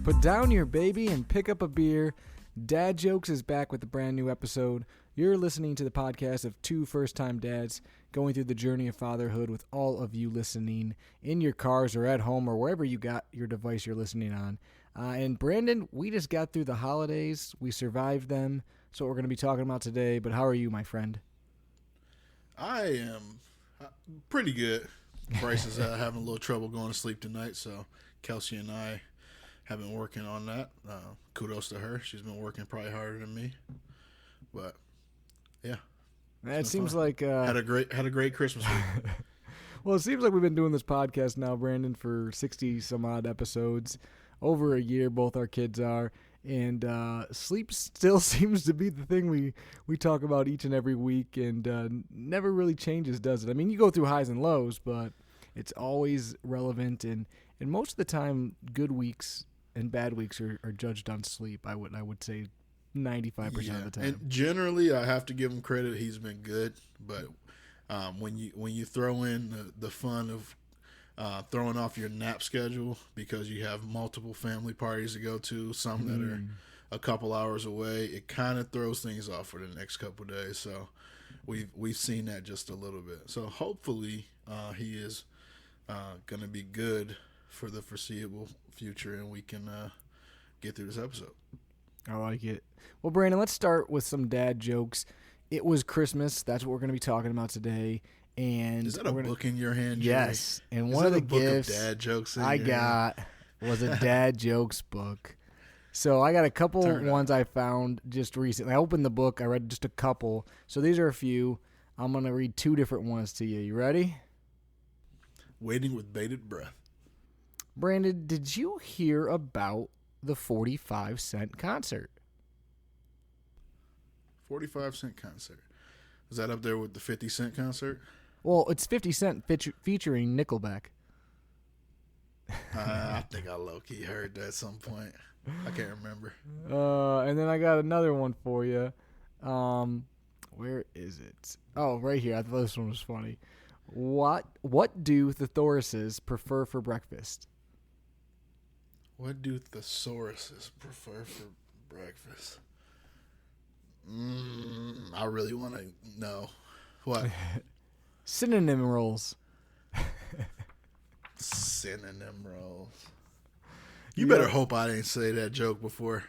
Put down your baby and pick up a beer. Dad Jokes is back with a brand new episode. You're listening to the podcast of two first-time dads going through the journey of fatherhood with all of you listening in your cars or at home or wherever you got your device you're listening on. And Brandon, we just got through the holidays. We survived them. That's what we're going to be talking about today. But how are you, my friend? I am pretty good. Bryce is having a little trouble going to sleep tonight, so Kelsey and I have been working on that. Kudos to her. She's been working probably harder than me, but yeah. It seems fun. Like had a great Christmas week. Well, it seems like we've been doing this podcast now, Brandon, for 60 some odd episodes, over a year. Both our kids are, and sleep still seems to be the thing we talk about each and every week, and never really changes, does it? I mean, you go through highs and lows, but it's always relevant, and most of the time, good weeks and bad weeks are judged on sleep. I would say 95% of the time. And generally, I have to give him credit. He's been good, but when you throw in the fun of throwing off your nap schedule because you have multiple family parties to go to, some that are a couple hours away, it kind of throws things off for the next couple of days. So we've seen that just a little bit. So hopefully he is going to be good for the foreseeable future, and we can get through this episode. I like it. Well, Brandon, let's start with some dad jokes. It was Christmas. That's what we're going to be talking about today. And is that a book in your hand, Jerry? Yes. And one of the gifts of dad jokes I got was a dad jokes book. So I got a couple ones I found just recently. I opened the book. I read just a couple. So these are a few. I'm going to read two different ones to you. You ready? Waiting with bated breath. Brandon, did you hear about the 45-cent concert? 45-cent concert. Is that up there with the 50-cent concert? Well, it's 50 Cent featuring Nickelback. I think I low-key heard that at some point. I can't remember. And then I got another one for you. Where is it? Oh, right here. I thought this one was funny. What do thesauruses prefer for breakfast? What do thesauruses prefer for breakfast? I really want to know. What? Synonym rolls. Synonym rolls. You better hope I didn't say that joke before.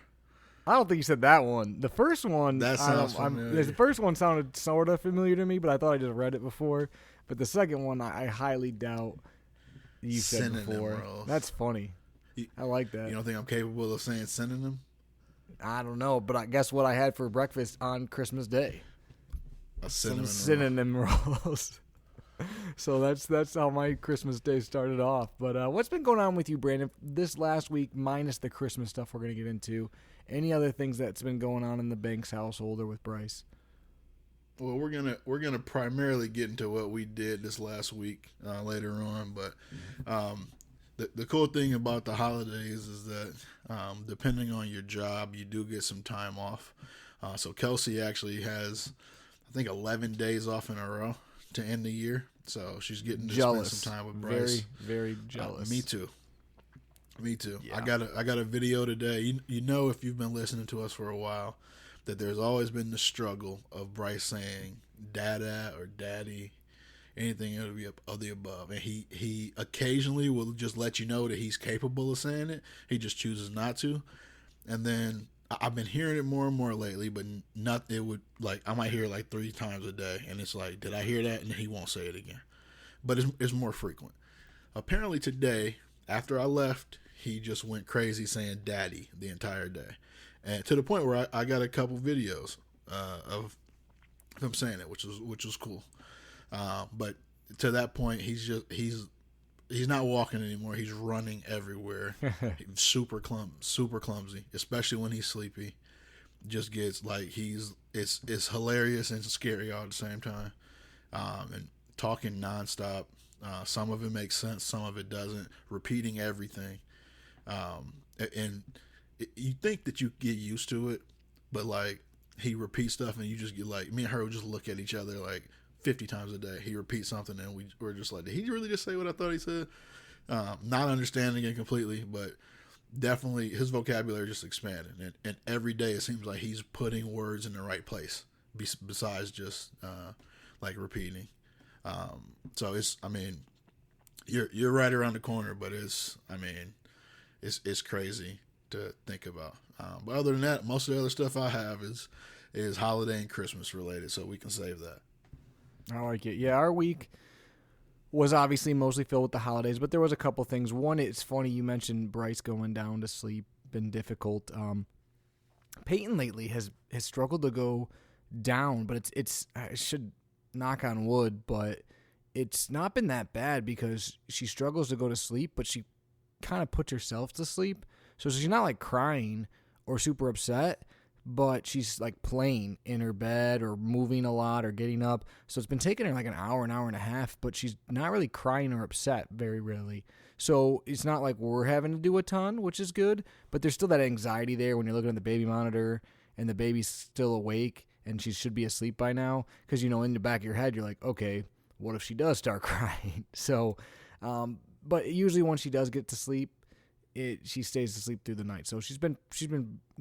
I don't think you said that one. The first one, that sounds familiar. The first one sounded sort of familiar to me, but I thought I just read it before. But the second one, I highly doubt you said Synonym before. rolls. That's funny. I like that. You don't think I'm capable of saying synonym? I don't know, but I guess what I had for breakfast on Christmas Day. Some cinnamon rolls. So that's how my Christmas Day started off. But what's been going on with you, Brandon, this last week, minus the Christmas stuff we're going to get into? Any other things that's been going on in the Banks household or with Bryce? Well, we're gonna primarily get into what we did this last week later on, but the cool thing about the holidays is that depending on your job, you do get some time off. So Kelsey actually has, I think, 11 days off in a row to end the year. So she's getting to spend some time with Bryce. Very, very jealous. Me too. Yeah. I got a video today. You know, if you've been listening to us for a while, that there's always been the struggle of Bryce saying dada or daddy, anything of the above. And he occasionally will just let you know that he's capable of saying it. He just chooses not to. And then I've been hearing it more and more lately, but I might hear it like 3 times a day. And it's like, did I hear that? And he won't say it again. But it's more frequent. Apparently today, after I left, he just went crazy saying daddy the entire day. And to the point where I got a couple videos of him saying it, which was cool. But to that point, he's not walking anymore. He's running everywhere. He's super clumsy, especially when he's sleepy. Just gets like it's hilarious and scary all at the same time. And talking nonstop. Some of it makes sense, some of it doesn't. Repeating everything. And you think that you get used to it, but like he repeats stuff and you just get like, me and her would just look at each other like 50 times a day. He repeats something and we're just like, did he really just say what I thought he said? Not understanding it completely, but definitely his vocabulary just expanded, and every day it seems like he's putting words in the right place besides just like repeating. So you're right around the corner, but it's crazy to think about. But other than that, most of the other stuff I have is holiday and Christmas related, so we can save that. I like it. Yeah, our week was obviously mostly filled with the holidays, but there was a couple things. One, it's funny you mentioned Bryce going down to sleep, been difficult. Peyton lately has struggled to go down, but it's I should knock on wood, but it's not been that bad because she struggles to go to sleep, but she kind of puts herself to sleep. So she's not like crying or super upset, but she's like playing in her bed or moving a lot or getting up. So it's been taking her like an hour and a half, but she's not really crying or upset very rarely. So it's not like we're having to do a ton, which is good, but there's still that anxiety there when you're looking at the baby monitor and the baby's still awake and she should be asleep by now. Because, you know, in the back of your head, you're like, okay, what if she does start crying? So, but usually when she does get to sleep, she stays asleep through the night. So she's been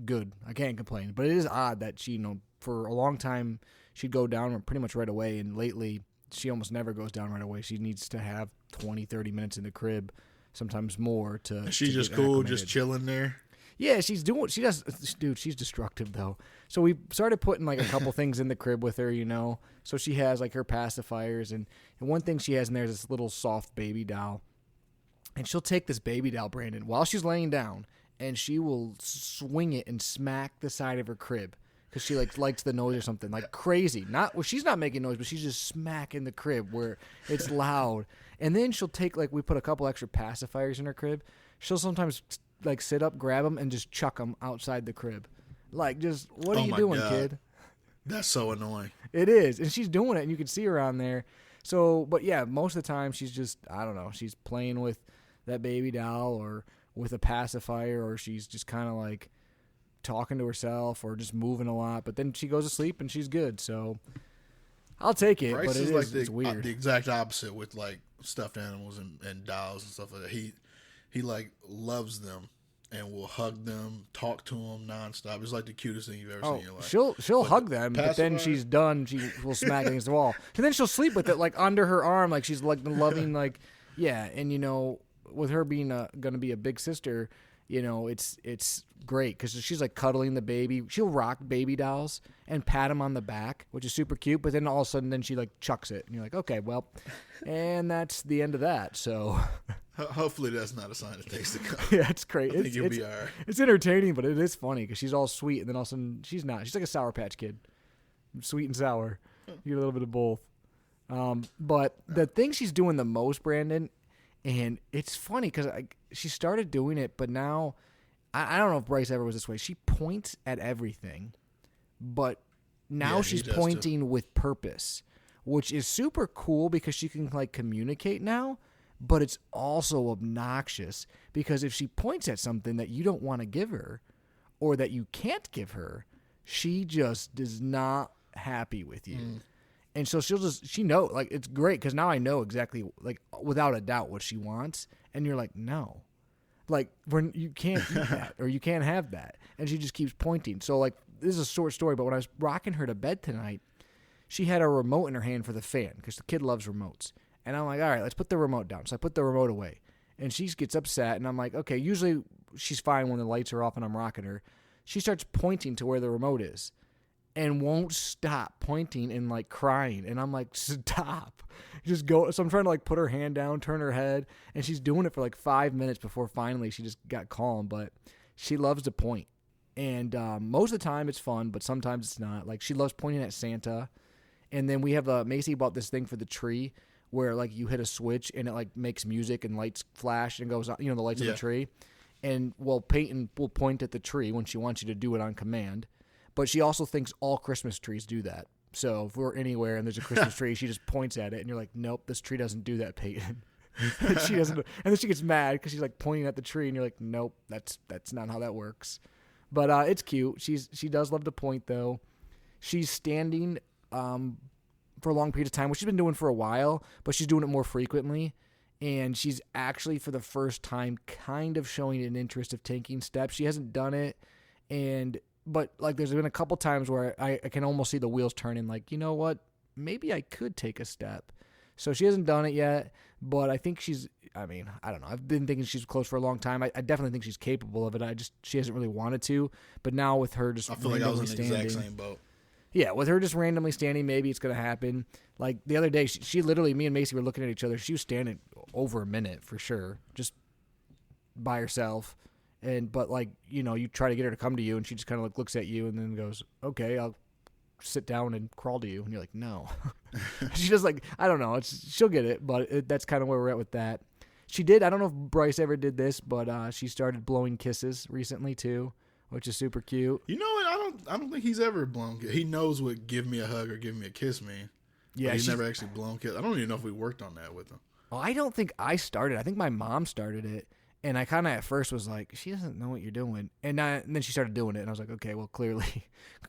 good. I can't complain. But it is odd that she, you know, for a long time she'd go down pretty much right away, and lately she almost never goes down right away. She needs to have 20, 30 minutes in the crib, sometimes more to. She's just cool, acclimated. Just chilling there. Yeah, she does. Dude, she's destructive though. So we started putting like a couple things in the crib with her, you know. So she has like her pacifiers, and one thing she has in there is this little soft baby doll. And she'll take this baby doll, Brandon, while she's laying down, and she will swing it and smack the side of her crib because she likes the noise or something, like crazy. She's not making noise, but she's just smacking the crib where it's loud. And then she'll take we put a couple extra pacifiers in her crib. She'll sometimes sit up, grab them, and just chuck them outside the crib. Like, just what are you doing, kid? That's so annoying. It is, and she's doing it, and you can see her on there. So, but yeah, most of the time she's just I don't know, she's playing with that baby doll or with a pacifier, or she's just kind of like talking to herself or just moving a lot, but then she goes to sleep and she's good. So I'll take it. Bryce but it's weird. The exact opposite with like stuffed animals and dolls and stuff like that. He like loves them and will hug them, talk to them nonstop. It's like the cutest thing you've ever seen in your life. She'll hug them, but then she's done. She will smack against the wall, and then she'll sleep with it like under her arm, like she's like loving yeah. And you know, with her being going to be a big sister, you know, it's great because she's like cuddling the baby. She'll rock baby dolls and pat him on the back, which is super cute. But then all of a sudden, she like chucks it, and you're like, okay, well, and that's the end of that. So hopefully that's not a sign of things to come. Yeah, it's great. I think you'll be all right. It's entertaining, but it is funny because she's all sweet, and then all of a sudden she's not. She's like a Sour Patch Kid, sweet and sour. You get a little bit of both. But the thing she's doing the most, Brandon. And it's funny because she started doing it, but now, I don't know if Bryce ever was this way. She points at everything, but now she's pointing with purpose, which is super cool because she can communicate now, but it's also obnoxious because if she points at something that you don't want to give her or that you can't give her, she just is not happy with you. And so she knows, it's great because now I know exactly, without a doubt what she wants. And you're like, no. You can't eat that or you can't have that. And she just keeps pointing. So, this is a short story, but when I was rocking her to bed tonight, she had a remote in her hand for the fan because the kid loves remotes. And I'm like, all right, let's put the remote down. So I put the remote away. And she gets upset, and I'm like, okay, usually she's fine when the lights are off and I'm rocking her. She starts pointing to where the remote is. And won't stop pointing and crying. And I'm like, stop. Just go. So I'm trying to put her hand down, turn her head. And she's doing it for 5 minutes before finally she just got calm. But she loves to point. And most of the time it's fun, but sometimes it's not. She loves pointing at Santa. And then we have Macy bought this thing for the tree where you hit a switch and it makes music and lights flash and goes on, the lights of the tree. And Peyton will point at the tree when she wants you to do it on command. But she also thinks all Christmas trees do that. So if we're anywhere and there's a Christmas tree, she just points at it, and you're like, nope, this tree doesn't do that, Peyton. And she doesn't. And then she gets mad because she's pointing at the tree, and you're like, nope, that's not how that works. But it's cute. She does love to point though. She's standing for a long period of time, which she's been doing for a while, but she's doing it more frequently. and she's actually for the first time kind of showing an interest of taking steps. She hasn't done it, but like there's been a couple times where I can almost see the wheels turning, like, you know what, maybe I could take a step. So she hasn't done it yet, but I think I don't know. I've been thinking she's close for a long time. I definitely think she's capable of it. She hasn't really wanted to, but now with her just I feel like I was in the exact same boat. Yeah, with her just randomly standing, maybe it's going to happen. Like the other day, she literally, me and Macy were looking at each other. She was standing over a minute for sure, just by herself. But like, you know, you try to get her to come to you, and she just kind of like looks at you and then goes, okay, I'll sit down and crawl to you. And you're like, no. She just like, I don't know. She'll get it, but that's kind of where we're at with that. She did, I don't know if Bryce ever did this, but she started blowing kisses recently too, which is super cute. You know what? I don't think he's ever blown. He knows what give me a hug or give me a kiss mean. Yeah, he's never actually blown kiss. I don't even know if we worked on that with him. Well, I don't think I started. I think my mom started it, and I kind of at first was like, she doesn't know what you're doing, and then she started doing it, and I was like, okay, well clearly,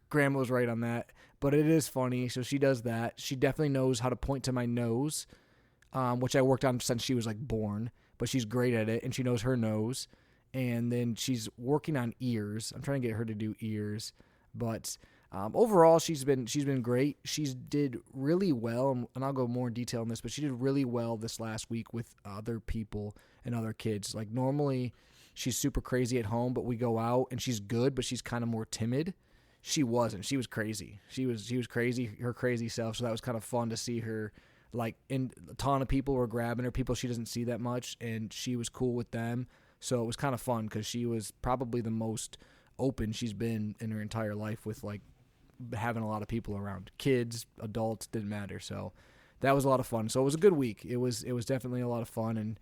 Grandma was right on that. But it is funny, so she does that. She definitely knows how to point to my nose, which I worked on since she was like born. But she's great at it, and she knows her nose. And then she's working on ears. I'm trying to get her to do ears, but overall she's been great. She's did really well, and I'll go more in detail on this, but she did really well this last week with other people and other kids. Like normally she's super crazy at home, but we go out and she's good, but she's kind of more timid. She wasn't. She was crazy. She was crazy, her crazy self. So that was kind of fun to see her. Like, a ton of people were grabbing her, people she doesn't see that much, and she was cool with them. So it was kind of fun because she was probably the most open she's been in her entire life with, like, having a lot of people around. Kids, adults, didn't matter. So that was a lot of fun. So it was a good week. It was definitely a lot of fun.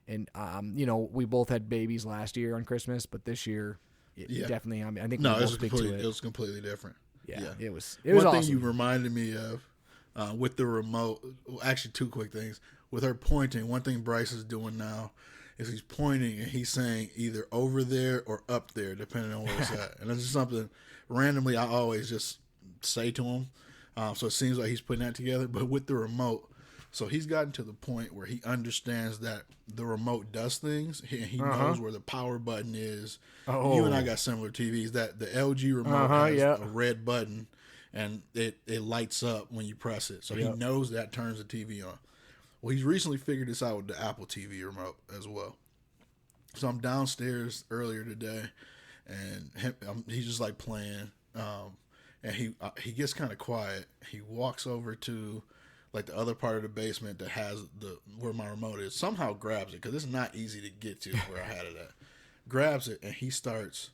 And you know, we both had babies last year on Christmas, but this year, definitely, I think we both stick to it. It was completely different. Yeah. It was One awesome. thing you reminded me of, with the remote, actually two quick things. With her pointing, one thing Bryce is doing now is he's pointing and he's saying either over there or up there, depending on where it's at. And this is something randomly I always just say to him. So it seems like he's putting that together. But with the remote, so he's gotten to the point where he understands that the remote does things. He knows where the power button is. Oh. You and I got similar TVs. That the LG remote has a red button. And it lights up when you press it. So he knows that turns the TV on. Well, he's recently figured this out with the Apple TV remote as well. So I'm downstairs earlier today, and he's just like playing. And he gets kind of quiet. He walks over to like the other part of the basement that has where my remote is. Somehow grabs it because it's not easy to get to where I had it at. Grabs it and he starts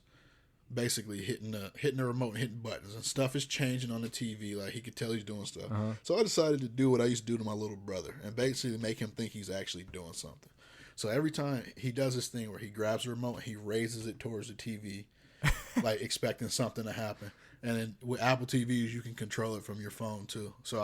basically hitting the remote and hitting buttons, and stuff is changing on the TV. Like he could tell he's doing stuff. So I decided to do what I used to do to my little brother and basically make him think he's actually doing something. So every time he does this thing where he grabs the remote and he raises it towards the TV, like expecting something to happen. And then with Apple TVs, you can control it from your phone too. So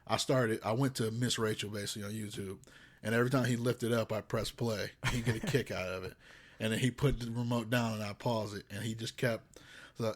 I went to Miss Rachel basically on YouTube, and every time he lifted up, I pressed play. He'd get a kick out of it. And then he put the remote down, and I paused it, and he just kept. So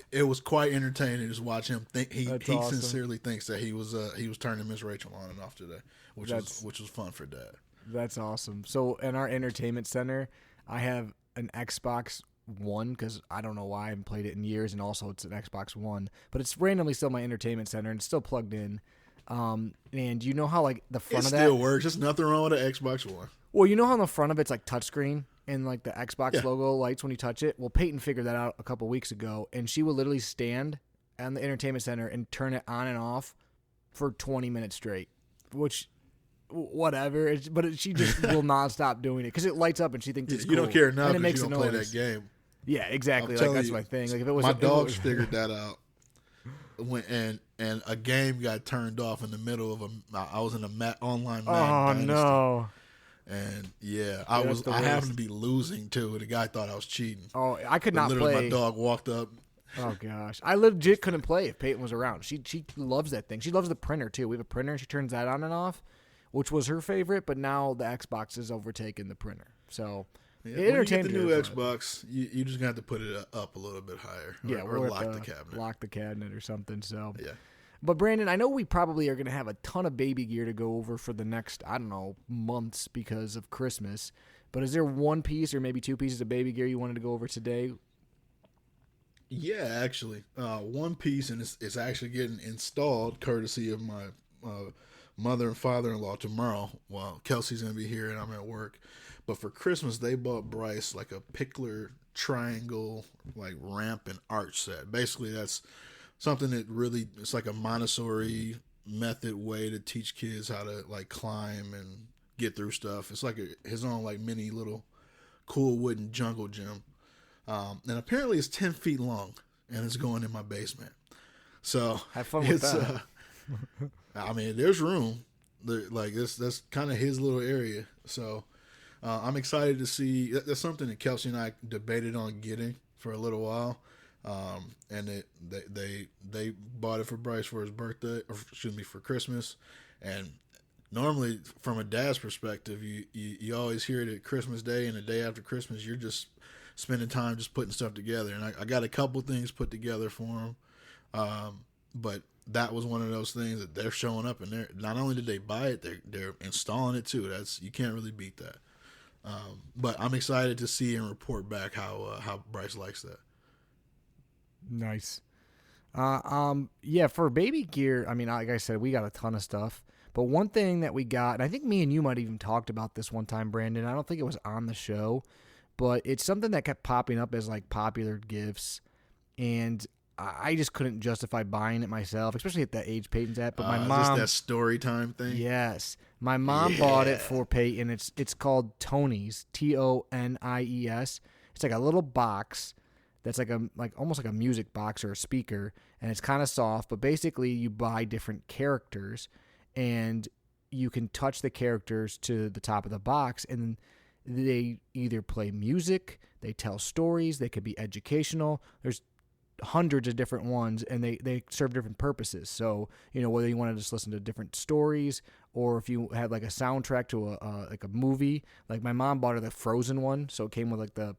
it was quite entertaining to just watch him think. He awesome. Sincerely thinks that he was turning Miss Rachel on and off today, which was fun for Dad. That's awesome. So in our entertainment center, I have an Xbox One because I don't know why I haven't played it in years, and also it's an Xbox One, but it's randomly still my entertainment center and it's still plugged in. And you know how like the front of that still works. There's nothing wrong with an Xbox One. Well, you know how on the front of it's like touchscreen and like the Xbox logo lights when you touch it? Well, Peyton figured that out a couple weeks ago, and she would literally stand on the entertainment center and turn it on and off for 20 minutes straight, which, whatever. She just will not stop doing it because it lights up and she thinks it's cool. You don't care now because you don't play that game. Yeah, exactly. Like that's my thing. Like if it was my dogs figured that out. And a game got turned off in the middle of I was in a online Madden Dynasty. No. And I happened to be losing too, and the guy thought I was cheating. Oh, I could not play. My dog walked up. Oh gosh, I legit couldn't play if Peyton was around. She loves that thing. She loves the printer too. We have a printer, and she turns that on and off, which was her favorite. But now the Xbox has overtaken the printer. So it entertained her. When you get the new Xbox, you just got to put it up a little bit higher. Or lock the cabinet. Lock the cabinet or something. So yeah. But Brandon, I know we probably are going to have a ton of baby gear to go over for the next, I don't know, months because of Christmas. But is there one piece or maybe two pieces of baby gear you wanted to go over today? Yeah, actually, one piece, and it's actually getting installed courtesy of my mother and father-in-law tomorrow. Well, Kelsey's gonna be here and I'm at work. But for Christmas, they bought Bryce like a pickler triangle, like ramp and arch set. Basically, that's something that really, it's like a Montessori method way to teach kids how to like climb and get through stuff. It's like his own like mini little cool wooden jungle gym. And apparently it's 10 feet long and it's going in my basement. So have fun with that. I mean, there's room. Like that's kind of his little area. So I'm excited to see. That's something that Kelsey and I debated on getting for a little while. And they bought it for Bryce for his birthday, or excuse me, for Christmas. And normally, from a dad's perspective, you always hear it at Christmas Day and the day after Christmas, you're just spending time just putting stuff together. And I got a couple things put together for him. But that was one of those things that they're showing up, and they're not only did they buy it, they're installing it too. You can't really beat that. But I'm excited to see and report back how Bryce likes that. Nice. Yeah, for baby gear, I mean, like I said, we got a ton of stuff. But one thing that we got, and I think me and you might even talked about this one time, Brandon. I don't think it was on the show, but it's something that kept popping up as like popular gifts, and I just couldn't justify buying it myself, especially at the age Peyton's at. But my mom, is this that story time thing? Yes, my mom bought it for Peyton. It's called Tony's, Tonies. It's like a little box that's like almost like a music box or a speaker, and it's kind of soft. But basically, you buy different characters, and you can touch the characters to the top of the box, and they either play music, they tell stories, they could be educational. There's hundreds of different ones, and they serve different purposes. So, whether you want to just listen to different stories, or if you have like a soundtrack to like a movie. Like my mom bought her the Frozen one, so it came with like the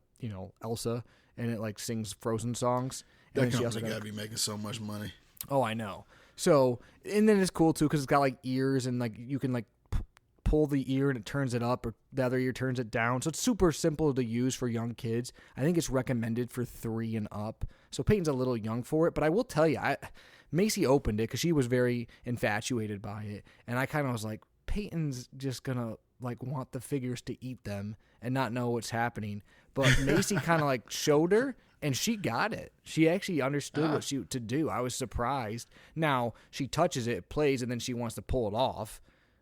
Elsa, and it like sings Frozen songs. And that company gotta be making so much money. Oh, I know. So, and then it's cool too because it's got like ears, and like you can like pull the ear and it turns it up, or the other ear turns it down. So it's super simple to use for young kids. I think it's recommended for 3 and up. So Peyton's a little young for it, but I will tell you, Macy opened it because she was very infatuated by it, and I kind of was like, Peyton's just gonna like want the figures to eat them and not know what's happening. But Macy kind of like showed her, and she got it. She actually understood what to do. I was surprised. Now she touches it, it plays, and then she wants to pull it off.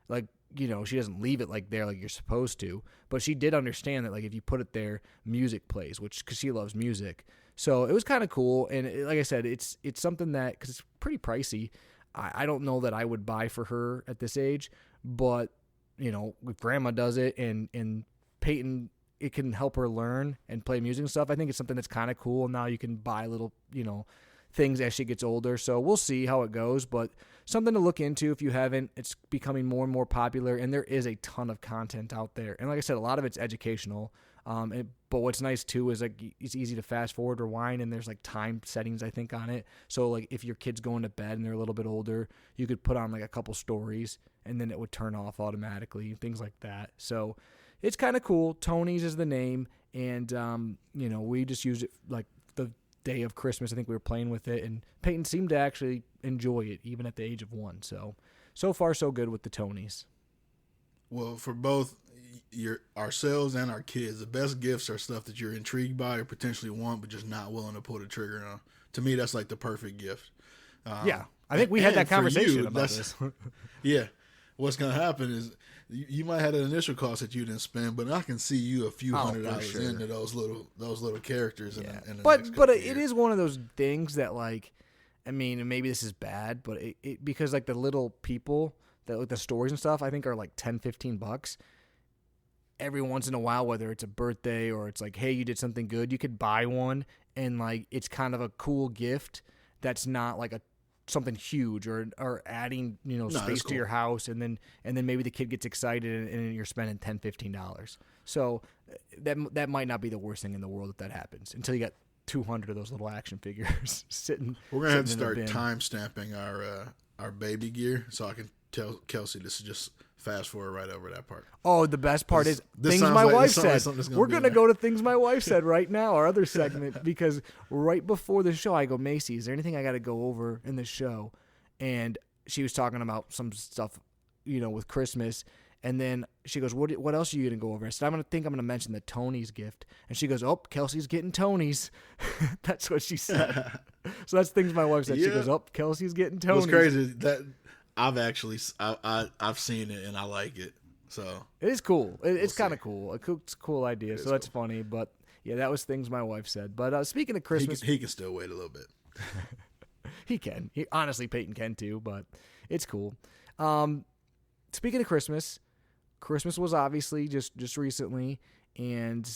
Like, she doesn't leave it like there like you're supposed to. But she did understand that like if you put it there, music plays, because she loves music. So it was kind of cool. And like I said, it's something that, because it's pretty pricey, I don't know that I would buy for her at this age. But, if grandma does it and Peyton, it can help her learn and play music and stuff. I think it's something that's kind of cool. Now you can buy little, things as she gets older. So we'll see how it goes, but something to look into if you haven't. It's becoming more and more popular, and there is a ton of content out there. And like I said, a lot of it's educational. But what's nice too is like it's easy to fast forward, rewind, and there's like time settings I think on it. So like if your kid's going to bed and they're a little bit older, you could put on like a couple stories and then it would turn off automatically, things like that. So it's kind of cool. Tony's is the name, and we just use it like the day of Christmas. I think we were playing with it, and Peyton seemed to actually enjoy it even at the age of 1. So far so good with the Tonys. Well, for both ourselves and our kids, the best gifts are stuff that you're intrigued by or potentially want, but just not willing to pull the trigger on. To me, that's like the perfect gift. Yeah, I think we had that conversation about this. Yeah, what's gonna happen is you might have an initial cost that you didn't spend, but I can see you a few $100 into those little characters. Yeah. In the but next it is one of those things that like, I mean, and maybe this is bad, but it because like the little people that like the stories and stuff, I think are like $10-15. Every once in a while, whether it's a birthday or it's like, hey, you did something good, you could buy one, and like it's kind of a cool gift that's not like something huge or adding space to your house, and then maybe the kid gets excited and you're spending $10-15. So that might not be the worst thing in the world if that happens, until you got 200 of those little action figures sitting. We're gonna have to start time stamping our baby gear, so I can tell Kelsey this is just fast forward right over that part. Oh, the best part is This things sounds my like- wife this sounds like said. something that's gonna We're be going to there. go to things my wife said right now, our other segment, because right before the show, I go, Macy, is there anything I got to go over in the show? And she was talking about some stuff, with Christmas. And then she goes, what else are you going to go over? I said, I'm going to mention the Tony's gift. And she goes, oh, Kelsey's getting Tony's. That's what she said. So that's things my wife said. She Yeah. goes, oh, Kelsey's getting Tony's. What's crazy is that I've seen it and I like it. So It is cool. It's see. kind of cool. It's a cool idea. So that's funny. But yeah, that was things my wife said. But speaking of Christmas, he can still wait a little bit. he can. Honestly, Peyton can too. But it's cool. Speaking of Christmas was obviously just recently, and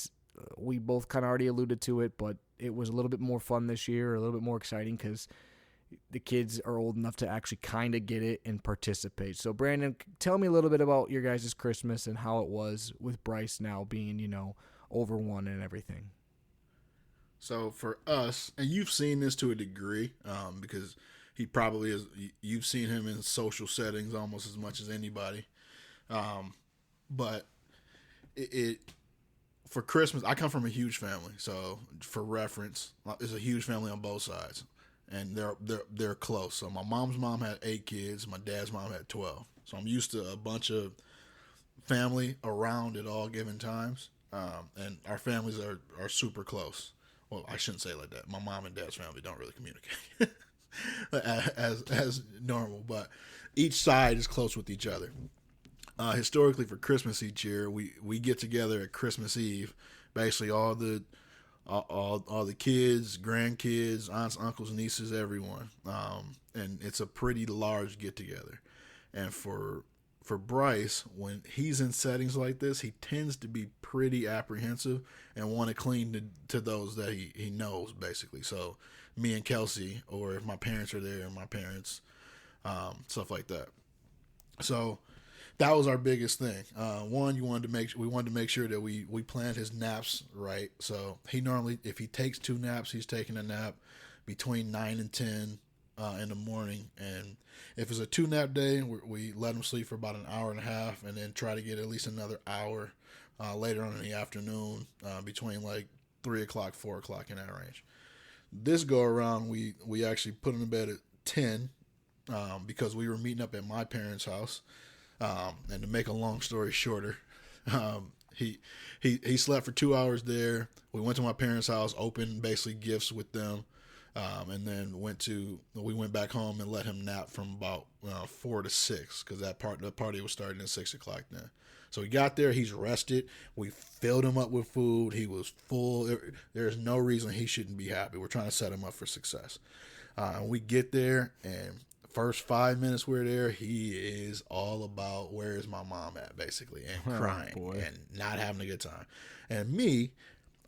we both kind of already alluded to it. But it was a little bit more fun this year, a little bit more exciting because the kids are old enough to actually kind of get it and participate. So, Brandon, tell me a little bit about your guys' Christmas and how it was with Bryce now being, over 1 and everything. So for us, and you've seen this to a degree, because he probably is. You've seen him in social settings almost as much as anybody. But it for Christmas, I come from a huge family. So for reference, it's a huge family on both sides. And they're close. So my mom's mom had 8 kids. My dad's mom had 12. So I'm used to a bunch of family around at all given times. And our families are super close. Well, I shouldn't say it like that. My mom and dad's family don't really communicate as normal, but each side is close with each other. Historically, for Christmas each year, we get together at Christmas Eve. Basically, all the kids, grandkids, aunts, uncles, nieces, everyone. And it's a pretty large get together. And for Bryce, when he's in settings like this, he tends to be pretty apprehensive and want to cling to those that he knows, basically. So me and Kelsey, or if my parents are there, my parents, stuff like that. So that was our biggest thing. One, we wanted to make sure that we planned his naps right. So he normally, if he takes 2 naps, he's taking a nap between 9 and 10 in the morning. And if it's a 2-nap day, we let him sleep for about an hour and a half, and then try to get at least another hour later on in the afternoon, between like 3 o'clock, 4 o'clock, in that range. This go around, we actually put him to bed at 10 because we were meeting up at my parents' house. And to make a long story shorter, he slept for 2 hours there. We went to my parents' house, opened basically gifts with them, and then we went back home and let him nap from about 4 to 6 because the party was starting at 6 o'clock then. So he got there, he's rested. We filled him up with food. He was full. There's no reason he shouldn't be happy. We're trying to set him up for success. And we get there, and first 5 minutes we're there, he is all about where is my mom at, basically, and crying and not having a good time. And me,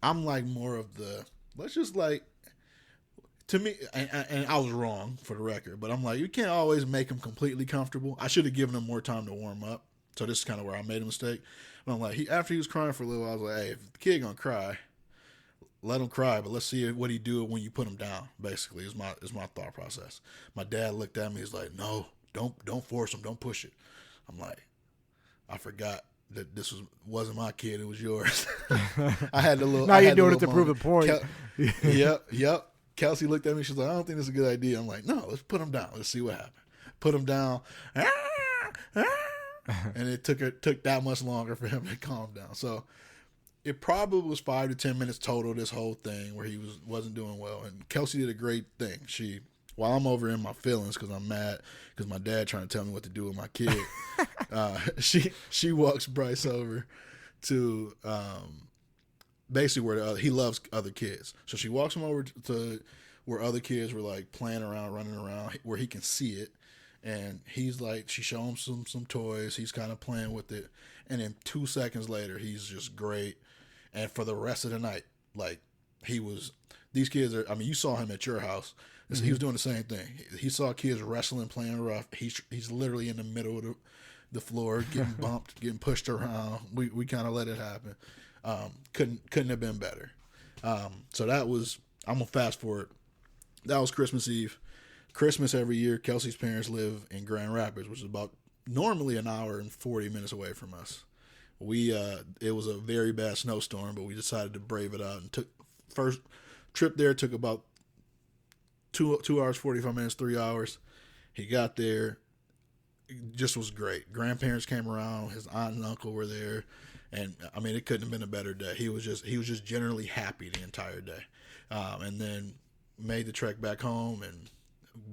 I'm like more of the, let's just like, to me, and I was wrong for the record, but I'm like, you can't always make him completely comfortable. I should have given him more time to warm up. So this is kind of where I made a mistake. But I'm like, after he was crying for a little while, I was like, hey, if the kid gonna cry, let him cry, but let's see what he do when you put him down. Basically, is my thought process. My dad looked at me. He's like, "No, don't force him. Don't push it." I'm like, I forgot that this wasn't my kid. It was yours. I had the little. Now you're doing it to prove the point. Yep. Kelsey looked at me. She's like, "I don't think this is a good idea." I'm like, "No, let's put him down. Let's see what happens." Put him down. And it took that much longer for him to calm down. So it probably was 5 to 10 minutes total, this whole thing, where he wasn't doing well. And Kelsey did a great thing. While I'm over in my feelings because I'm mad because my dad trying to tell me what to do with my kid, she walks Bryce over to basically where he loves other kids. So she walks him over to where other kids were like playing around, running around, where he can see it. And he's like, she showed him some toys. He's kind of playing with it. And then 2 seconds later, he's just great. And for the rest of the night, like these kids are, I mean, you saw him at your house. Mm-hmm. He was doing the same thing. He saw kids wrestling, playing rough. He's literally in the middle of the floor, getting bumped, getting pushed around. We kind of let it happen. Couldn't have been better. So that was, I'm going to fast forward. That was Christmas Eve. Christmas every year, Kelsey's parents live in Grand Rapids, which is about normally an hour and 40 minutes away from us. It was a very bad snowstorm, but we decided to brave it out and took first trip there took about 2 hours 45 minutes, 3 hours. He got there, it just was great. Grandparents came around, his aunt and uncle were there, and I mean it couldn't have been a better day. He was just generally happy the entire day, and then made the trek back home and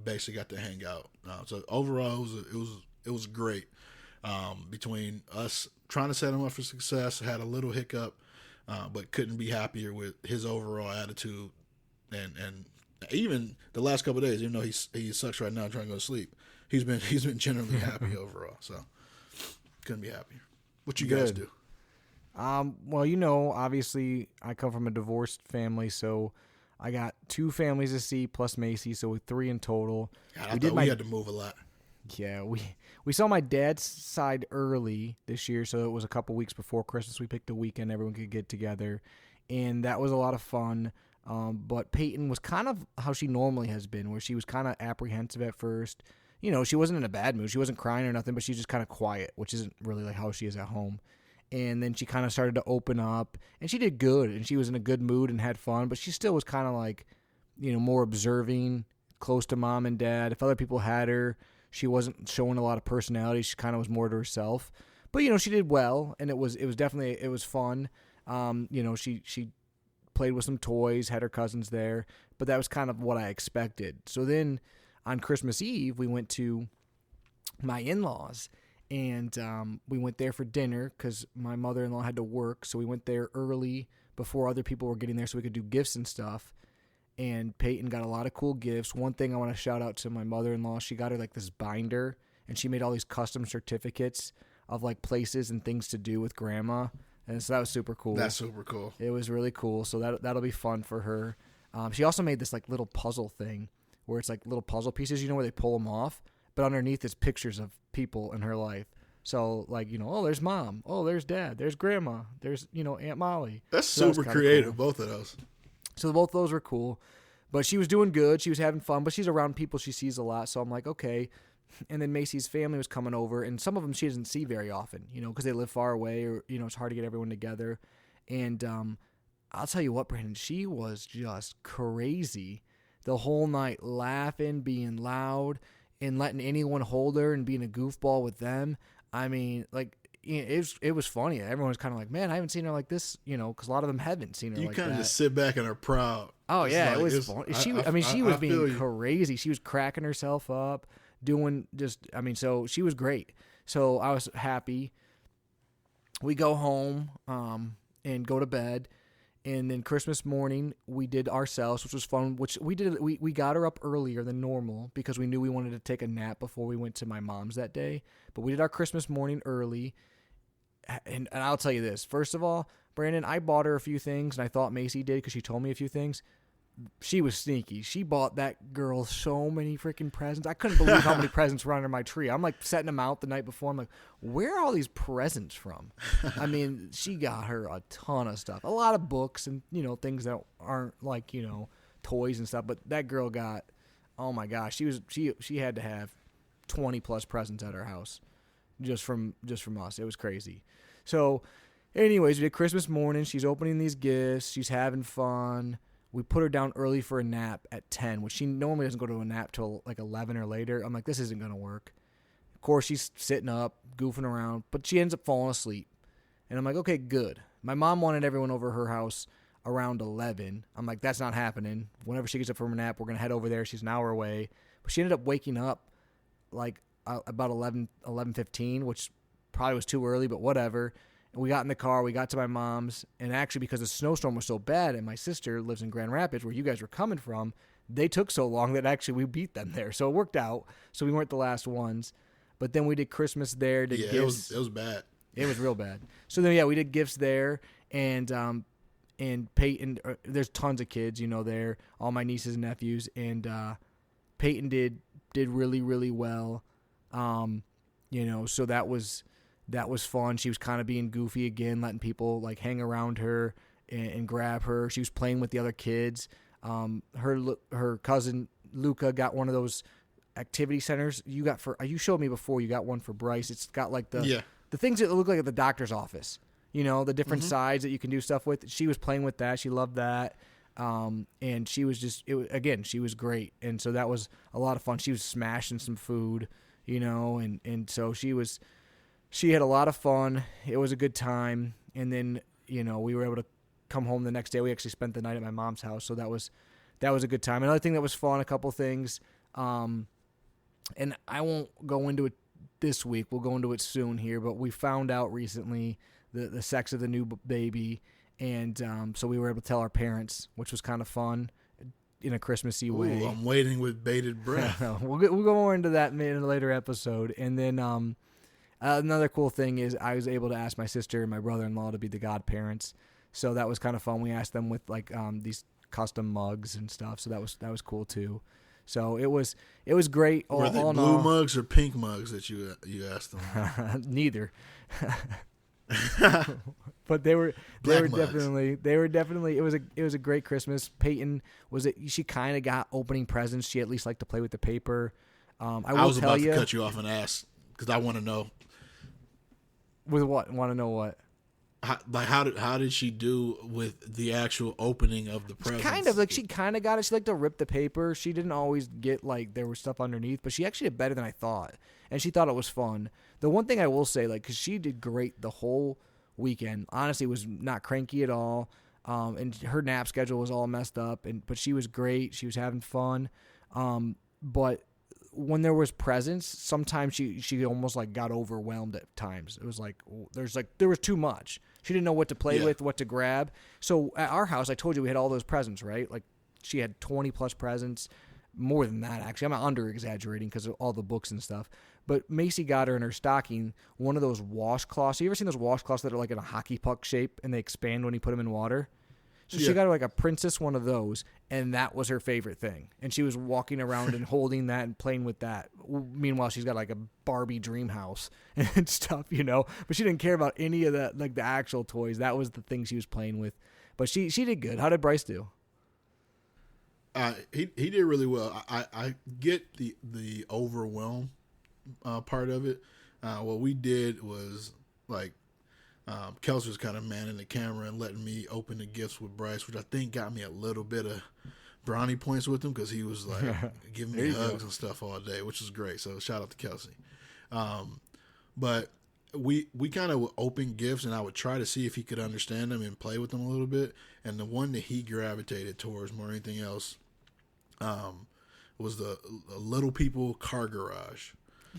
basically got to hang out. So overall, it was great. Between us trying to set him up for success, had a little hiccup, but couldn't be happier with his overall attitude, and even the last couple of days, even though he sucks right now trying to go to sleep, he's been generally happy overall. So couldn't be happier. What you guys do? Well, obviously I come from a divorced family, so I got 2 families to see plus Macy, so 3 in total. God, we had to move a lot. Yeah, we saw my dad's side early this year, so it was a couple weeks before Christmas. We picked a weekend everyone could get together, and that was a lot of fun. But Peyton was kind of how she normally has been, where she was kind of apprehensive at first. She wasn't in a bad mood. She wasn't crying or nothing, but she's just kind of quiet, which isn't really like how she is at home. And then she kind of started to open up, and she did good, and she was in a good mood and had fun, but she still was kind of like, more observing, close to mom and dad. If other people had her, she wasn't showing a lot of personality. She kind of was more to herself. But, she did well, and it was definitely, it was fun. She played with some toys, had her cousins there, but that was kind of what I expected. So then on Christmas Eve, we went to my in-laws, and we went there for dinner because my mother-in-law had to work, so we went there early before other people were getting there so we could do gifts and stuff. And Peyton got a lot of cool gifts. One thing I want to shout out to my mother-in-law, she got her like this binder, and she made all these custom certificates of like places and things to do with grandma. And so that was super cool. That's super cool. It was really cool. So that'll be fun for her. She also made this like little puzzle thing where it's like little puzzle pieces, where they pull them off, but underneath is pictures of people in her life. So like, oh, there's mom. Oh, there's dad. There's grandma. There's, Aunt Molly. That's super creative, cool. Both of those. So both those were cool. But she was doing good. She was having fun, but she's around people she sees a lot. So I'm like, okay. And then Macy's family was coming over, and some of them she doesn't see very often, because they live far away, or, it's hard to get everyone together. And I'll tell you what, Brandon, she was just crazy the whole night, laughing, being loud, and letting anyone hold her and being a goofball with them. I mean, like, it was funny. Everyone was kind of like, man, I haven't seen her like this, because a lot of them haven't seen her like that. You kind of just sit back and are proud. Oh, yeah, it was fun. She was being crazy. She was cracking herself up, so she was great. So I was happy. We go home and go to bed. And then Christmas morning, we did ourselves, which was fun, we got her up earlier than normal because we knew we wanted to take a nap before we went to my mom's that day. But we did our Christmas morning early. And I'll tell you this. First of all, Brandon, I bought her a few things, and I thought Macy did because she told me a few things. She was sneaky. She bought that girl so many freaking presents. I couldn't believe how many presents were under my tree. I'm like setting them out the night before. I'm like, where are all these presents from? I mean, she got her a ton of stuff. A lot of books and, things that aren't like, toys and stuff. But that girl got, oh my gosh, she had to have 20 plus presents at her house just from us. It was crazy. So anyways, we did Christmas morning. She's opening these gifts. She's having fun. We put her down early for a nap at 10, which she normally doesn't go to a nap till like 11 or later. I'm like, this isn't going to work. Of course, she's sitting up, goofing around, but she ends up falling asleep. And I'm like, okay, good. My mom wanted everyone over her house around 11. I'm like, that's not happening. Whenever she gets up from her nap, we're going to head over there. She's an hour away. But she ended up waking up like about 11:15, which probably was too early, but whatever. And we got in the car, we got to my mom's, and actually because the snowstorm was so bad, and my sister lives in Grand Rapids, where you guys were coming from, they took so long that actually we beat them there. So it worked out. So we weren't the last ones. But then we did Christmas there. Did gifts. It was bad. It was real bad. So then, we did gifts there, and Peyton, there's tons of kids, there, all my nieces and nephews, and Peyton did really, really well. So that was fun. She was kind of being goofy again, letting people like hang around her and grab her. She was playing with the other kids. Her cousin Luca got one of those activity centers you showed me before. You got one for Bryce. It's got like the things that look like at the doctor's office. The different sides that you can do stuff with. She was playing with that. She loved that. And she was she was great. And so that was a lot of fun. She was smashing some food, and so she had a lot of fun. It was a good time. And then, we were able to come home the next day. We actually spent the night at my mom's house. So that was a good time. Another thing that was fun, a couple things, and I won't go into it this week. We'll go into it soon here, but we found out recently the sex of the new baby. And so we were able to tell our parents, which was kind of fun in a Christmassy way. I'm waiting with bated breath. We'll go more into that in a later episode. And then another cool thing is I was able to ask my sister and my brother-in-law to be the godparents. So that was kind of fun. We asked them with like these custom mugs and stuff. So that was cool too. So it was great. Were they blue mugs or pink mugs that you asked them? Neither. But they were definitely it was a great Christmas. Peyton she kind of got opening presents. She at least liked to play with the paper. I was about to cut you off and ask because I want to know. With what? Want to know what? How did she do with the actual opening of the presents? She kind of got it. She liked to rip the paper. She didn't always get like there was stuff underneath, but she actually did better than I thought, and she thought it was fun. The one thing I will say, like, because she did great the whole weekend. Honestly, was not cranky at all, and her nap schedule was all messed up, but she was great. She was having fun, but when there was presents, sometimes she almost like got overwhelmed at times. It was like there was too much. She didn't know what to play with, what to grab. So at our house, I told you we had all those presents, right? Like she had 20 plus presents, more than that actually. I'm under exaggerating because of all the books and stuff. But Macy got her in her stocking one of those washcloths. You ever seen those washcloths that are like in a hockey puck shape and they expand when you put them in water? So she got her like a princess one of those, and that was her favorite thing. And she was walking around and holding that and playing with that. Meanwhile, she's got like a Barbie dream house and stuff, But she didn't care about any of that, like the actual toys. That was the thing she was playing with. But she did good. How did Bryce do? He did really well. I get the overwhelm part of it. What we did was like. Kelsey was kind of manning the camera and letting me open the gifts with Bryce, which I think got me a little bit of brownie points with him because he was like giving me hugs and stuff all day, which was great. So shout out to Kelsey. But we kind of would open gifts and I would try to see if he could understand them and play with them a little bit. And the one that he gravitated towards more than anything else was the Little People car garage.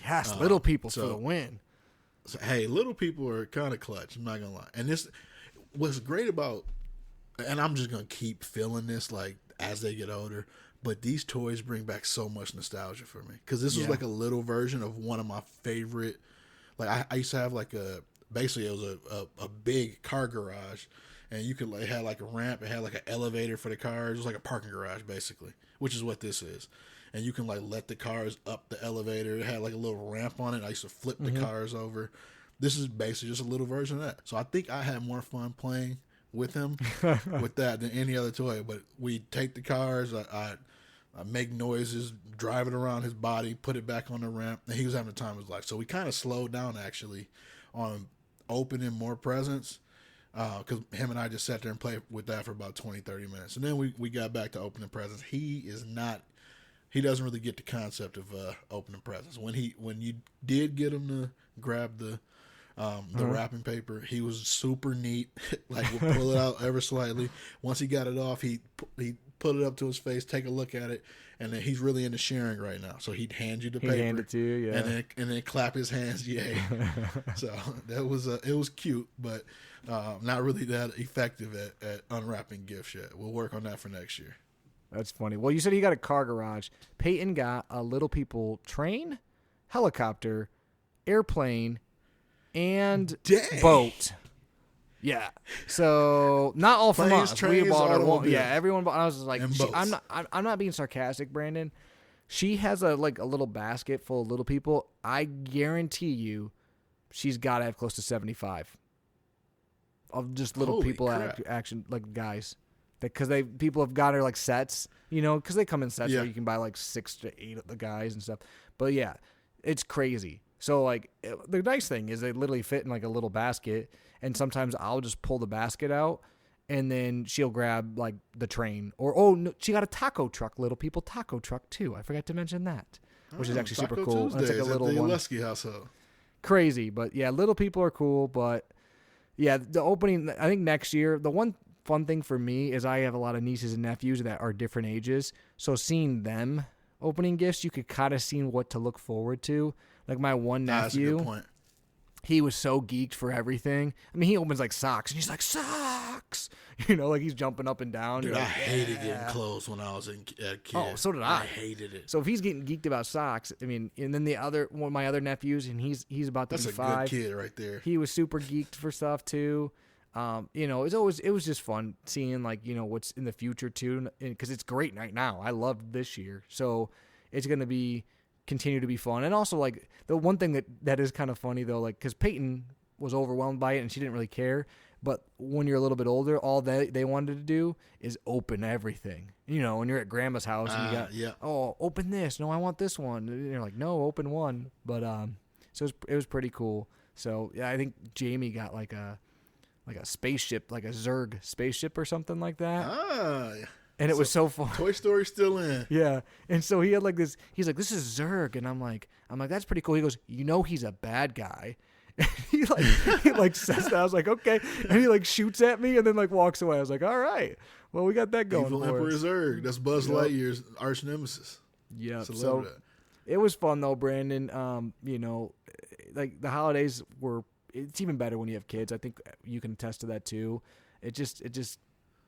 Yes, Little People for the win. So, hey, little people are kind of clutch. I'm not gonna lie. And this, what's great about, and I'm just gonna keep feeling this like as they get older. But these toys bring back so much nostalgia for me because this was like a little version of one of my favorite. Like I used to have like basically it was a big car garage, and you could like had like a ramp. It had like an elevator for the cars. It was like a parking garage basically, which is what this is. And you can like let the cars up the elevator. It had like a little ramp on it. I used to flip the cars over. This is basically just a little version of that. So I think I had more fun playing with him with that than any other toy. But we take the cars, I make noises, drive it around his body, put it back on the ramp, and he was having the time of his life. So we kind of slowed down actually on opening more presents because him and I just sat there and played with that for about 20, 30 minutes. And then we got back to opening presents. He doesn't really get the concept of opening presents. When you did get him to grab the wrapping paper, he was super neat. Like we'll pull it out ever slightly. Once he got it off, he put it up to his face, take a look at it, and then he's really into sharing right now. So he'd hand you the paper, hand it to you, yeah, and then clap his hands, yay. So that was it was cute, but not really that effective at unwrapping gifts yet. We'll work on that for next year. That's funny. Well, you said he got a car garage. Peyton got a Little People train, helicopter, airplane, and boat. Yeah. So not all from us. We bought her one. Yeah, everyone bought. I was just like, I'm not being sarcastic, Brandon. She has a little basket full of Little People. I guarantee you, she's got to have close to 75 of just Little People action like guys. because people have got her like sets, because they come in sets Yeah. where you can buy like 6 to 8 of the guys and stuff. But yeah, it's crazy. So like the nice thing is they literally fit in like a little basket, and sometimes I'll just pull the basket out, and then she'll grab like the train, or no, she got a taco truck, Little People taco truck too. I forgot to mention that, which is actually super Taco cool. And it's like a Tuesdays little at the one. Lusky household. Crazy, but yeah, Little People are cool. But yeah, the opening, I think next year, the one fun thing for me is I have a lot of nieces and nephews that are different ages, so seeing them opening gifts, you could kind of see what to look forward to. Like my one That's a nephew, good point. he was so geeked for everything. I mean, he opens like socks, and he's like, socks! Like he's jumping up and down. Dude, You're I like, hated yeah. getting clothes when I was a kid. Oh, so did I. I hated it. So if he's getting geeked about socks, I mean, and then one of my other nephews, and he's about to That's be a 5. good kid right there. He was super geeked for stuff too. It was just fun seeing like, what's in the future too, because it's great right now. I loved this year, so it's gonna continue to be fun. And also like the one thing that is kind of funny though, like because Peyton was overwhelmed by it and she didn't really care. But when you're a little bit older, all they wanted to do is open everything. When you're at grandma's house and you got, oh, open this. No, I want this one. And you're like, no, open one. But so it was pretty cool. So yeah, I think Jamie got like a spaceship, like a Zerg spaceship or something like that. And it was so fun. Toy Story's still in. Yeah. And so he had like this, he's like, this is Zerg. And I'm like, that's pretty cool. He goes, he's a bad guy. he says that. I was like, okay. And he like shoots at me and then like walks away. I was like, all right. Well, we got that going Evil for Emperor us. Zurg. That's Buzz Lightyear's arch nemesis. Yeah. So it was fun though, Brandon. Like the holidays it's even better when you have kids. I think you can attest to that too. It just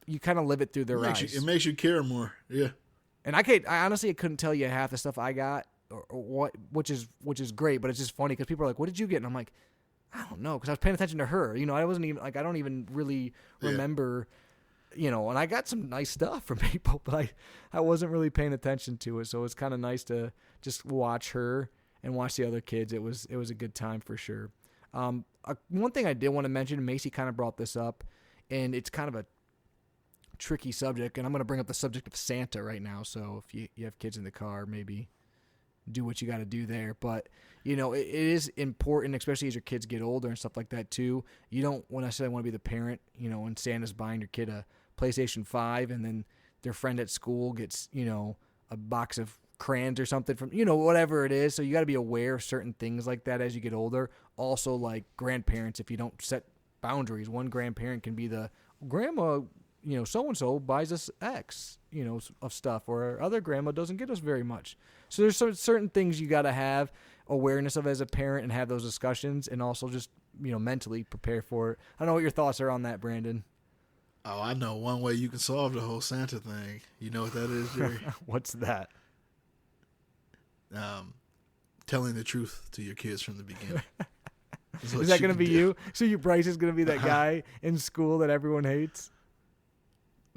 you kind of live it through their eyes. It makes you care more. Yeah. And I honestly couldn't tell you half the stuff I got or what, which is great, but it's just funny because people are like, what did you get? And I'm like, I don't know, because I was paying attention to her. I wasn't even like, I don't even really remember, and I got some nice stuff from people, but I wasn't really paying attention to it. So it's kind of nice to just watch her and watch the other kids. It was a good time for sure. One thing I did want to mention, Macy kind of brought this up, and it's kind of a tricky subject, and I'm going to bring up the subject of Santa right now. So if you have kids in the car, maybe do what you got to do there. But, it is important, especially as your kids get older and stuff like that too. You don't necessarily want to be the parent, when Santa's buying your kid a PlayStation 5 and then their friend at school gets, a box of crayons or something from, whatever it is. So you got to be aware of certain things like that as you get older. Also, like grandparents, if you don't set boundaries, one grandparent can be the grandma, so-and-so buys us X, of stuff, or our other grandma doesn't get us very much. So there's certain things you got to have awareness of as a parent and have those discussions, and also just, mentally prepare for it. I don't know what your thoughts are on that, Brandon. Oh, I know one way you can solve the whole Santa thing. You know what that is, Jerry? What's that? Telling the truth to your kids from the beginning. Is that going to be you? So Bryce is going to be that guy in school that everyone hates?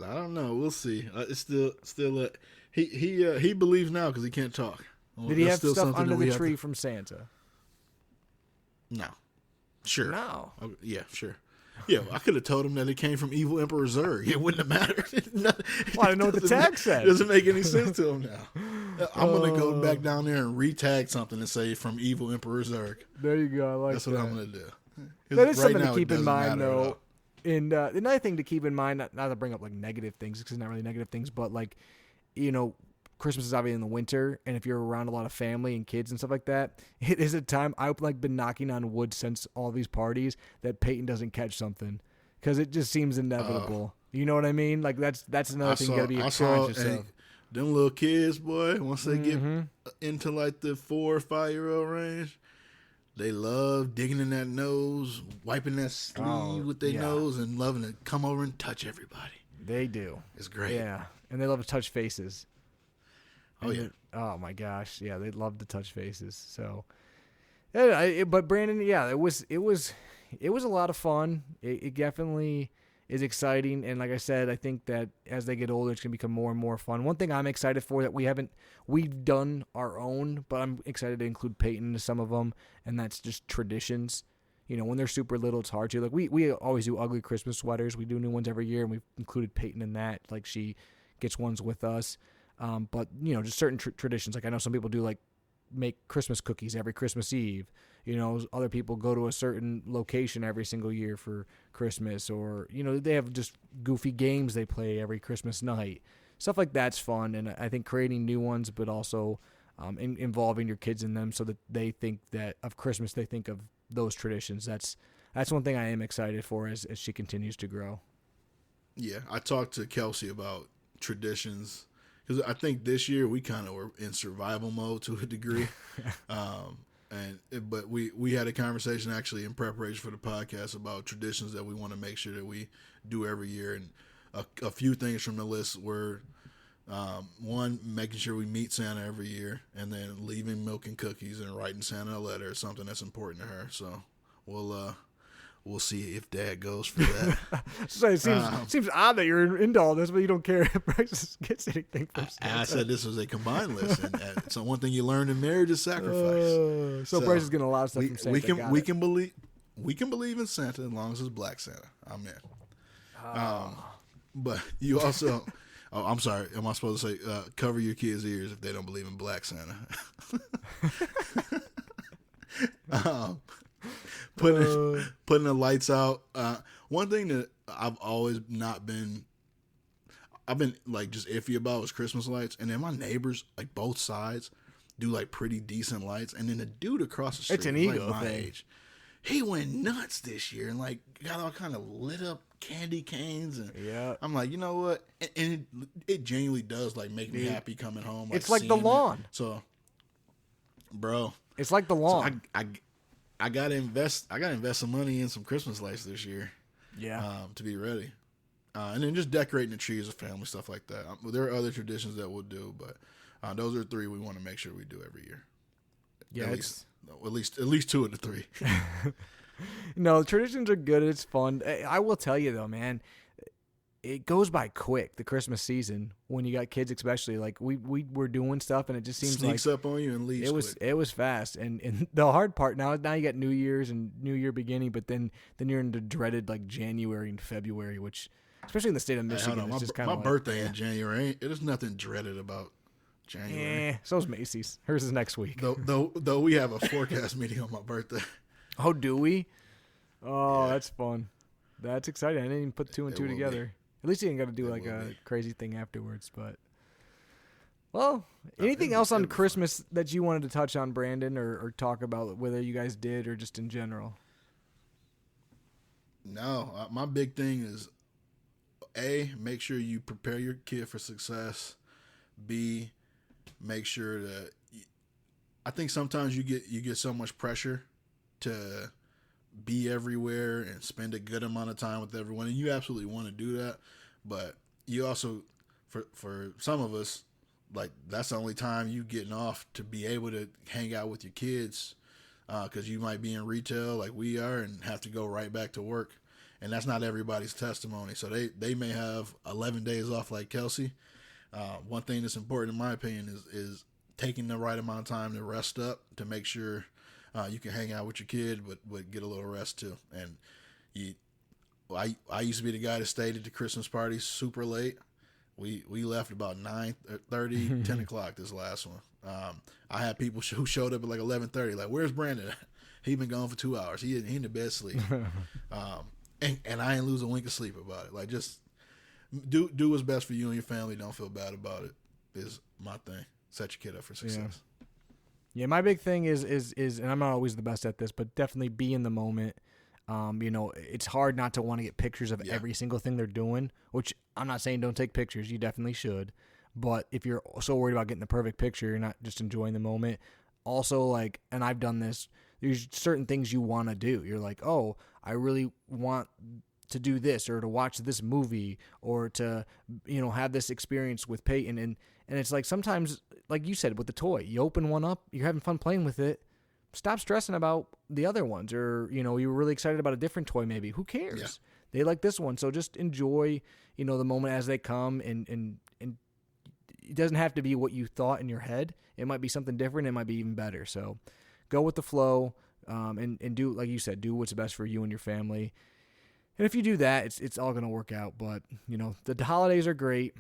I don't know. We'll see. It's still. He believes now because he can't talk. Did he have stuff under the tree from Santa? No. Sure. No. Oh, yeah, sure. Yeah, I could have told him that it came from Evil Emperor Zurg. It wouldn't have mattered. I didn't know what the tag said. It doesn't make any sense to him now. I'm going to go back down there and retag something and say from Evil Emperor Zurg. There you go. I like That's that. what I'm going to do. That is something to keep in mind, though. And another thing to keep in mind, not to bring up like negative things, because it's not really negative things, but like, Christmas is obviously in the winter, and if you're around a lot of family and kids and stuff like that, it is a time I've like been knocking on wood since all these parties that Peyton doesn't catch something, because it just seems inevitable. You know what I mean? Like that's another thing you gotta be conscious of. Them little kids, boy, once they get into like the 4 or 5 year old range, they love digging in that nose, wiping that sleeve with their nose, and loving to come over and touch everybody. They do. It's great. Yeah, and they love to touch faces. Oh, yeah. Oh, my gosh. Yeah, they love to touch faces. So, but Brandon, yeah, it was a lot of fun. It definitely is exciting. And like I said, I think that as they get older, it's going to become more and more fun. One thing I'm excited for that we've done our own, but I'm excited to include Peyton into some of them, and that's just traditions. when they're super little, it's hard to. Like, we always do ugly Christmas sweaters. We do new ones every year, and we've included Peyton in that. Like, she gets ones with us. But, just certain traditions. Like, I know some people do, like, make Christmas cookies every Christmas Eve. Other people go to a certain location every single year for Christmas. Or, they have just goofy games they play every Christmas night. Stuff like that's fun. And I think creating new ones, but also involving your kids in them so that they think that of Christmas, they think of those traditions. That's one thing I am excited for as she continues to grow. Yeah, I talked to Kelsey about traditions because I think this year we kind of were in survival mode to a degree. But we had a conversation actually in preparation for the podcast about traditions that we want to make sure that we do every year. And a few things from the list were, one, making sure we meet Santa every year, and then leaving milk and cookies and writing Santa a letter is something that's important to her. So we'll see if Dad goes for that. So it seems odd that you're into all this, but you don't care if Bryce gets anything from Santa. I said this was a combined list, and so one thing you learn in marriage is sacrifice. So Bryce is getting a lot of stuff from Santa. We can believe in Santa as long as it's Black Santa. I'm in. But you also. Oh, I'm sorry. Am I supposed to say cover your kids' ears if they don't believe in Black Santa? Putting the lights out. One thing that I've always I've been like just iffy about was Christmas lights. And then my neighbors, like both sides, do like pretty decent lights. And then the dude across the street, it's an ego like my thing. age, he went nuts this year and like got all kind of lit up candy canes, and I'm like, you know what? And it genuinely does like make me happy coming home. Like, it's like the lawn. So, bro, it's like the lawn. So I gotta invest. I gotta invest some money in some Christmas lights this year. Yeah. To be ready, and then just decorating the trees with family stuff like that. There are other traditions that we'll do, but those are three we want to make sure we do every year. Yeah. At least two of the three. No, traditions are good. It's fun. I will tell you though, man, it goes by quick, the Christmas season, when you got kids especially. Like we were doing stuff and it just seems sneaks up on you and leaves it was fast. And the hard part now you got New Year's and New Year beginning, but then you're into dreaded like January and February, which especially in the state of Michigan, it's just kind of my birthday in January. There's nothing dreaded about January. So's Macy's. Hers is next week. Though we have a forecast meeting on my birthday. Oh, do we? Oh, yeah. That's fun. That's exciting. I didn't even put two and two together. At least you ain't got to do like a crazy thing afterwards. But, well, anything else on Christmas that you wanted to touch on, Brandon, or talk about whether you guys did or just in general? No, my big thing is, A, make sure you prepare your kid for success. B, make sure that I think sometimes you get so much pressure to be everywhere and spend a good amount of time with everyone, and you absolutely want to do that, but you also, for some of us, like that's the only time you getting off to be able to hang out with your kids, because you might be in retail like we are and have to go right back to work, and that's not everybody's testimony. So they may have 11 days off like Kelsey. One thing that's important in my opinion is taking the right amount of time to rest up to make sure you can hang out with your kid, but get a little rest too. And I used to be the guy that stayed at the Christmas party super late. We left about 9:30, 10 o'clock this last one. I had people who showed up at like 11:30. Like, where's Brandon? He been gone for 2 hours. He in the bed sleep. And I ain't lose a wink of sleep about it. Like, just do what's best for you and your family. Don't feel bad about it. Is my thing. Set your kid up for success. Yeah, my big thing is, and I'm not always the best at this, but definitely be in the moment. It's hard not to want to get pictures of every single thing they're doing, which I'm not saying don't take pictures. You definitely should. But if you're so worried about getting the perfect picture, you're not just enjoying the moment. Also, like, and I've done this, there's certain things you want to do. You're like, oh, I really want to do this or to watch this movie or to, have this experience with Peyton. And it's like sometimes, like you said, with the toy, you open one up, you're having fun playing with it. Stop stressing about the other ones, or, you were really excited about a different toy maybe. Who cares? Yeah. They like this one. So just enjoy, the moment as they come, and it doesn't have to be what you thought in your head. It might be something different. It might be even better. So go with the flow. and do, like you said, do what's best for you and your family. And if you do that, it's all gonna work out. But the holidays are great.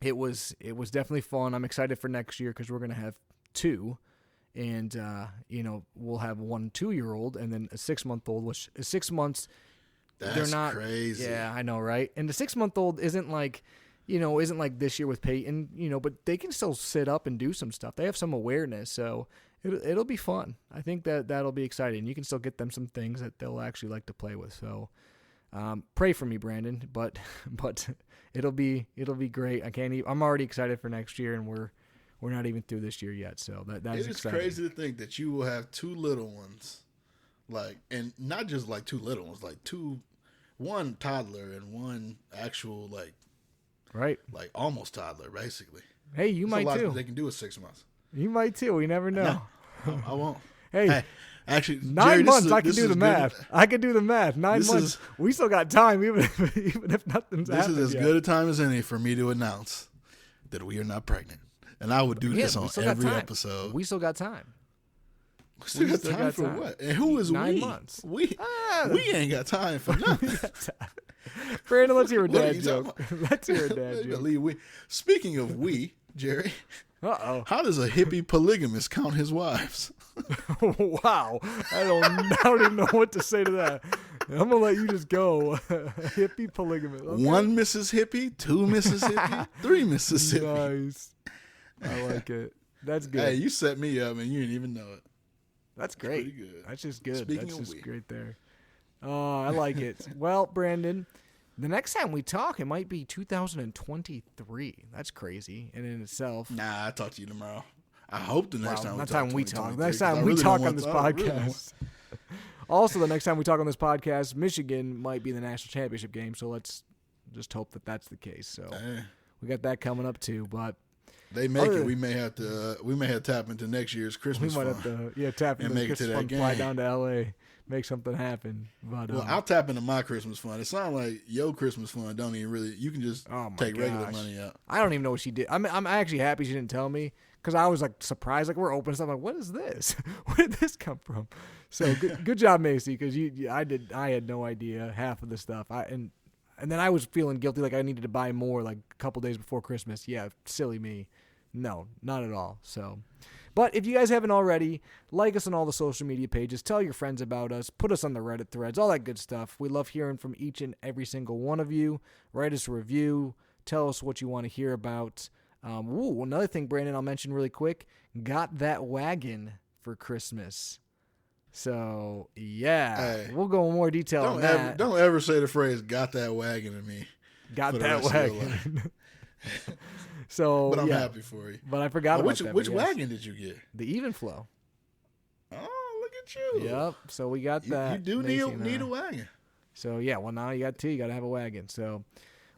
It was definitely fun. I'm excited for next year because we're gonna have 2, and we'll have 1 2-year-old and then a 6-month-old, which is 6 months. That's they're not crazy. Yeah, I know, right? And the 6-month-old isn't like this year with Peyton, but they can still sit up and do some stuff. They have some awareness, so it'll be fun. I think that'll be exciting. You can still get them some things that they'll actually like to play with. So pray for me, Brandon, but it'll be great. I'm already excited for next year, and we're not even through this year yet. So that's exciting. Crazy to think that you will have 2 little ones, and not just like 2 little ones, like 1 toddler and 1 actual right, almost toddler, basically. Hey, you might too. They can do at 6 months. You might too. We never know. No, I won't. Hey, actually, 9 Jerry, months. I can do the math. I can do the math. 9 months. We still got time, even if nothing's happened. This is as good a time as any for me to announce that we are not pregnant, and I would do this on every episode. We still got time. We still got time for what? And who is 9 we? months. We ain't got time for nothing. Brandon, let's hear a dad joke. Let's hear a dad joke. Speaking of we, Jerry. Uh-oh. How does a hippie polygamist count his wives? Wow. I don't even know what to say to that. I'm going to let you just go. Hippie polygamist. Okay. 1 Mrs. Hippie, 2 Mrs. Hippie, 3 Mrs. Hippie. Nice. I like it. That's good. Hey, you set me up and you didn't even know it. That's great. Pretty good. That's just good. Speaking That's of just great there. Oh, I like it. Well, Brandon, the next time we talk, it might be 2023. That's crazy in itself. Nah, I'll talk to you tomorrow. I hope the next time we talk. Next time we talk on this podcast. Also, the next time we talk on this podcast, Michigan might be in the national championship game. So let's just hope that that's the case. So we got that coming up too. But they make it. We may have to tap into next year's Christmas fund. We might have to tap into the Christmas fund, fly down to L.A., make something happen. But I'll tap into my Christmas fund. It sounds like your Christmas fund don't even really. You can just take regular money out. I don't even know what she did. I'm actually happy she didn't tell me because I was surprised. We're opening stuff. I'm like, what is this? Where did this come from? So good job, Macy, because I had no idea half of the stuff. And then I was feeling guilty, like I needed to buy more a couple days before Christmas. Yeah, silly me. No, not at all. So. But if you guys haven't already, like us on all the social media pages, tell your friends about us, put us on the Reddit threads, all that good stuff. We love hearing from each and every single one of you. Write us a review. Tell us what you want to hear about. Another thing, Brandon, I'll mention really quick. Got that wagon for Christmas. So, yeah, we'll go in more detail on that. Don't ever say the phrase, got that wagon to me. Got that wagon. So, but I'm happy for you. But I forgot about that. Which wagon did you get? The Even Flow. Oh, look at you. Yep. So we got that. You do need a wagon. So, yeah. Well, now you got 2. You got to have a wagon. So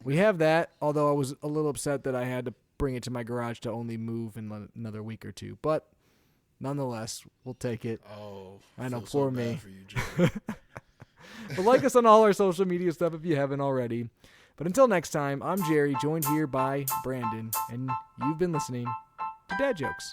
we have that, although I was a little upset that I had to bring it to my garage to only move in another week or 2. But nonetheless, we'll take it. Oh, I know, poor me. For you, But like us on all our social media stuff if you haven't already. But until next time, I'm Jerry, joined here by Brandon, and you've been listening to Dad Jokes.